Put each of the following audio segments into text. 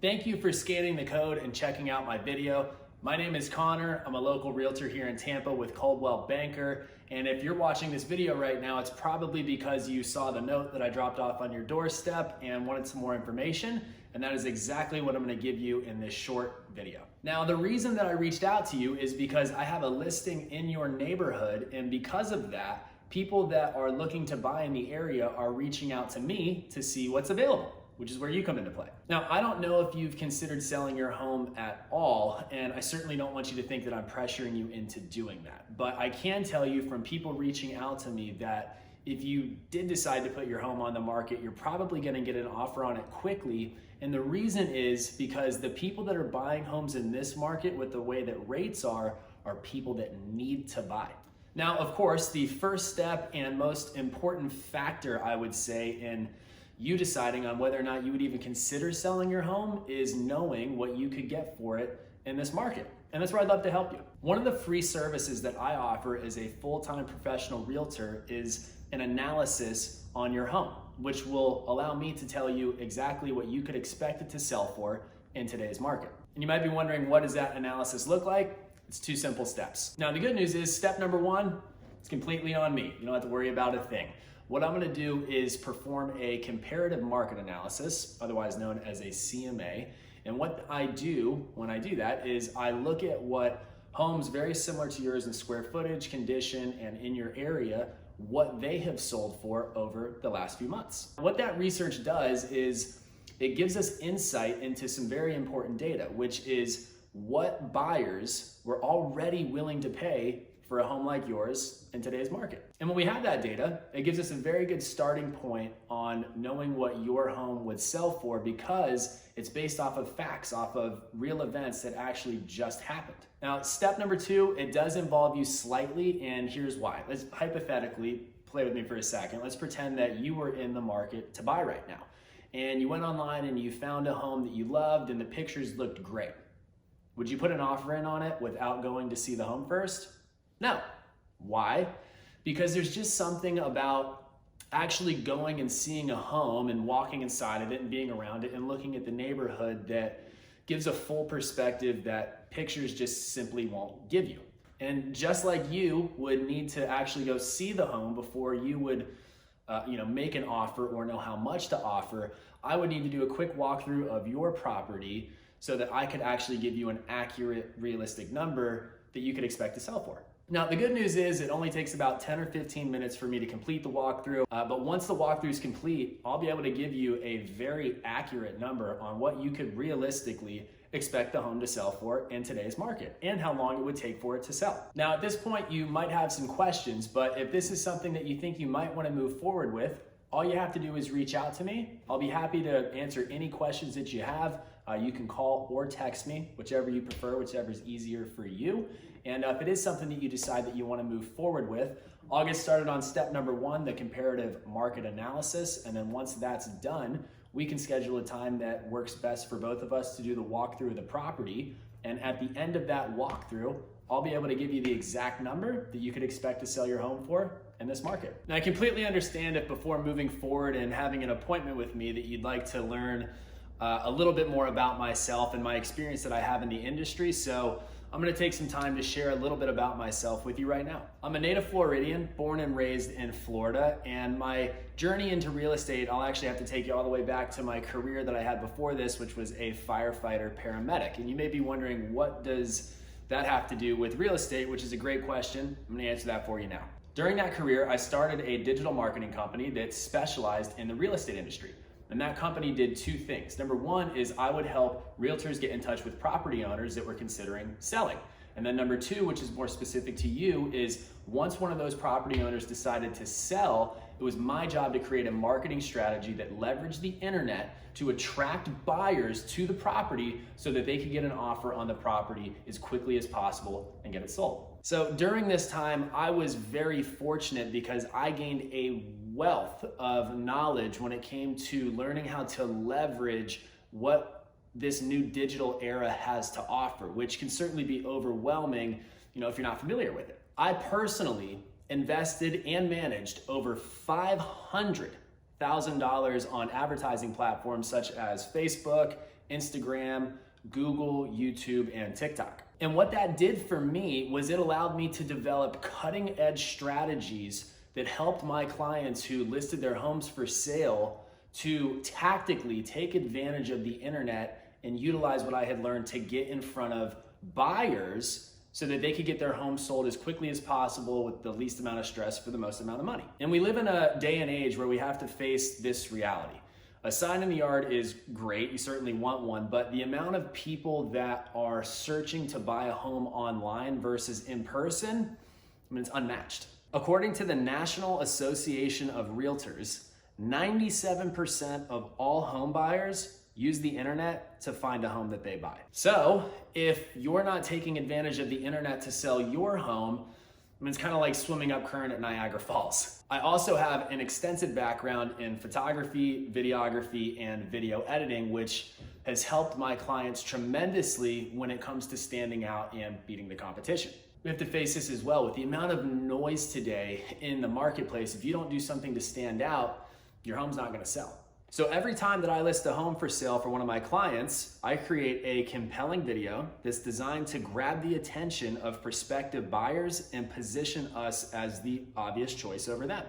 Thank you for scanning the code and checking out my video. My name is Connor. I'm a local realtor here in Tampa with Coldwell Banker. And if you're watching this video right now, it's probably because you saw the note that I dropped off on your doorstep and wanted some more information. And that is exactly what I'm going to give you in this short video. Now, the reason that I reached out to you is because I have a listing in your neighborhood. And because of that, people that are looking to buy in the area are reaching out to me to see what's available, which is where you come into play. Now, I don't know if you've considered selling your home at all, and I certainly don't want you to think that I'm pressuring you into doing that. But I can tell you from people reaching out to me that if you did decide to put your home on the market, you're probably gonna get an offer on it quickly. And the reason is because the people that are buying homes in this market with the way that rates are people that need to buy. Now, of course, the first step and most important factor, I would say, in you deciding on whether or not you would even consider selling your home is knowing what you could get for it in this market. And that's where I'd love to help you. One of the free services that I offer as a full-time professional realtor is an analysis on your home, which will allow me to tell you exactly what you could expect it to sell for in today's market. And you might be wondering, what does that analysis look like? It's 2 simple steps. Now, the good news is step number 1, it's completely on me. You don't have to worry about a thing. What I'm gonna do is perform a comparative market analysis, otherwise known as a CMA. And what I do when I do that is I look at what homes very similar to yours in square footage, condition, and in your area, what they have sold for over the last few months. What that research does is it gives us insight into some very important data, which is what buyers were already willing to pay for a home like yours in today's market. And when we have that data, it gives us a very good starting point on knowing what your home would sell for, because it's based off of facts, off of real events that actually just happened. Now, step number 2, it does involve you slightly, and here's why. Let's hypothetically play with me for a second. Let's pretend that you were in the market to buy right now, and you went online and you found a home that you loved and the pictures looked great. Would you put an offer in on it without going to see the home first? No. Why? Because there's just something about actually going and seeing a home and walking inside of it and being around it and looking at the neighborhood that gives a full perspective that pictures just simply won't give you. And just like you would need to actually go see the home before you would make an offer or know how much to offer, I would need to do a quick walkthrough of your property so that I could actually give you an accurate, realistic number that you could expect to sell for. Now, the good news is it only takes about 10 or 15 minutes for me to complete the walkthrough, but once the walkthrough is complete, I'll be able to give you a very accurate number on what you could realistically expect the home to sell for in today's market and how long it would take for it to sell. Now, at this point, you might have some questions, but if this is something that you think you might want to move forward with, all you have to do is reach out to me. I'll be happy to answer any questions that you have. You can call or text me, whichever you prefer, whichever is easier for you. And if it is something that you decide that you want to move forward with, I'll get started on step number 1, the comparative market analysis. And then once that's done, we can schedule a time that works best for both of us to do the walkthrough of the property. And at the end of that walkthrough, I'll be able to give you the exact number that you could expect to sell your home for in this market. Now, I completely understand if before moving forward and having an appointment with me that you'd like to learn a little bit more about myself and my experience that I have in the industry. So I'm gonna take some time to share a little bit about myself with you right now. I'm a native Floridian, born and raised in Florida, and my journey into real estate, I'll actually have to take you all the way back to my career that I had before this, which was a firefighter paramedic. And you may be wondering, what does that have to do with real estate, which is a great question. I'm gonna answer that for you now. During that career, I started a digital marketing company that specialized in the real estate industry. And that company did 2 things. Number 1 is I would help realtors get in touch with property owners that were considering selling. And then number 2, which is more specific to you, is once one of those property owners decided to sell, it was my job to create a marketing strategy that leveraged the internet to attract buyers to the property so that they could get an offer on the property as quickly as possible and get it sold. So during this time, I was very fortunate because I gained a wealth of knowledge when it came to learning how to leverage what this new digital era has to offer, which can certainly be overwhelming, if you're not familiar with it. I personally invested and managed over $500,000 on advertising platforms such as Facebook, Instagram, Google, YouTube, and TikTok. And what that did for me was it allowed me to develop cutting edge strategies that helped my clients who listed their homes for sale to tactically take advantage of the internet and utilize what I had learned to get in front of buyers so that they could get their home sold as quickly as possible with the least amount of stress for the most amount of money. And we live in a day and age where we have to face this reality. A sign in the yard is great, you certainly want one, but the amount of people that are searching to buy a home online versus in person, it's unmatched. According to the National Association of Realtors, 97% of all home buyers use the internet to find a home that they buy. So if you're not taking advantage of the internet to sell your home, it's kind of like swimming up current at Niagara Falls. I also have an extensive background in photography, videography, and video editing, which has helped my clients tremendously when it comes to standing out and beating the competition. We have to face this as well. With the amount of noise today in the marketplace, if you don't do something to stand out, your home's not gonna sell. So every time that I list a home for sale for one of my clients, I create a compelling video that's designed to grab the attention of prospective buyers and position us as the obvious choice over them.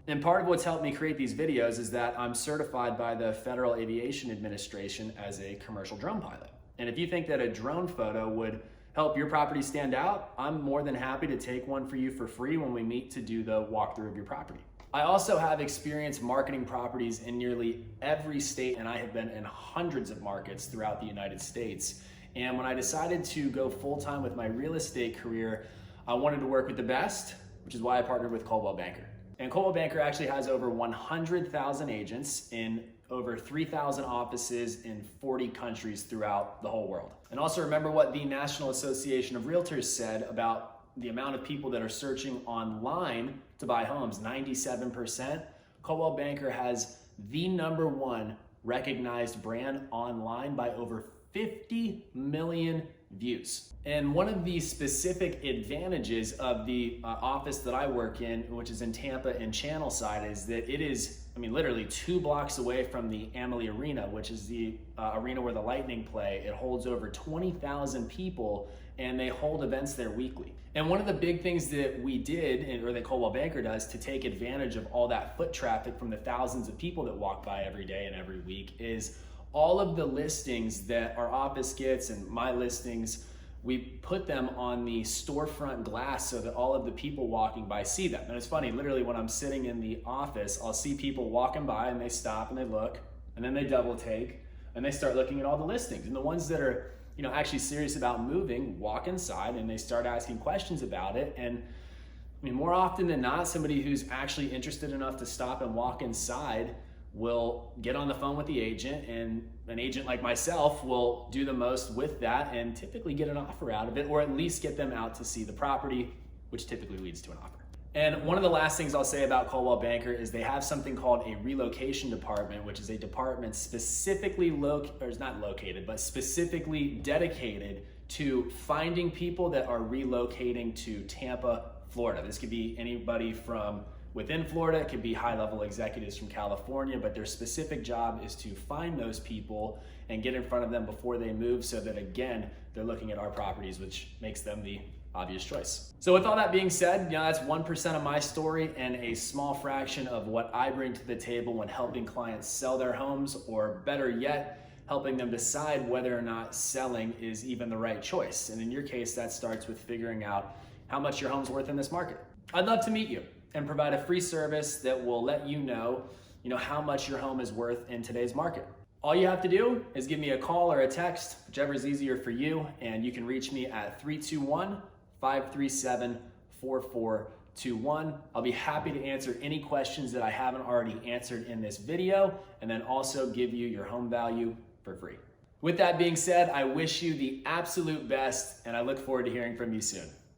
And part of what's helped me create these videos is that I'm certified by the Federal Aviation Administration as a commercial drone pilot. And if you think that a drone photo would help your property stand out, I'm more than happy to take one for you for free when we meet to do the walkthrough of your property. I also have experience marketing properties in nearly every state, and I have been in hundreds of markets throughout the United States. And when I decided to go full-time with my real estate career, I wanted to work with the best, which is why I partnered with Coldwell Banker. And Coldwell Banker actually has over 100,000 agents in over 3,000 offices in 40 countries throughout the whole world. And also remember what the National Association of Realtors said about the amount of people that are searching online to buy homes, 97%. Coldwell Banker has the #1 recognized brand online by over 50 million views. And one of the specific advantages of the office that I work in, which is in Tampa and Channelside, is that it is, literally 2 blocks away from the Amalie Arena, which is the arena where the Lightning play. It holds over 20,000 people, and they hold events there weekly. And one of the big things that we did, or that Coldwell Banker does, to take advantage of all that foot traffic from the thousands of people that walk by every day and every week, is all of the listings that our office gets and my listings, we put them on the storefront glass so that all of the people walking by see them. And it's funny, literally when I'm sitting in the office, I'll see people walking by and they stop and they look, and then they double take and they start looking at all the listings. And the ones that are actually serious about moving walk inside and they start asking questions about it. And more often than not, somebody who's actually interested enough to stop and walk inside will get on the phone with the agent, and an agent like myself will do the most with that and typically get an offer out of it, or at least get them out to see the property, which typically leads to an offer. And one of the last things I'll say about Coldwell Banker is they have something called a relocation department, which is a department specifically specifically dedicated to finding people that are relocating to Tampa, Florida. This could be anybody from within Florida, it could be high-level executives from California, but their specific job is to find those people and get in front of them before they move so that, again, they're looking at our properties, which makes them the obvious choice. So with all that being said, that's 1% of my story and a small fraction of what I bring to the table when helping clients sell their homes, or better yet, helping them decide whether or not selling is even the right choice. And in your case, that starts with figuring out how much your home's worth in this market. I'd love to meet you and provide a free service that will let you know how much your home is worth in today's market. All you have to do is give me a call or a text, whichever is easier for you, and you can reach me at 321-537-4421. I'll be happy to answer any questions that I haven't already answered in this video, and then also give you your home value for free. With that being said, I wish you the absolute best, and I look forward to hearing from you soon.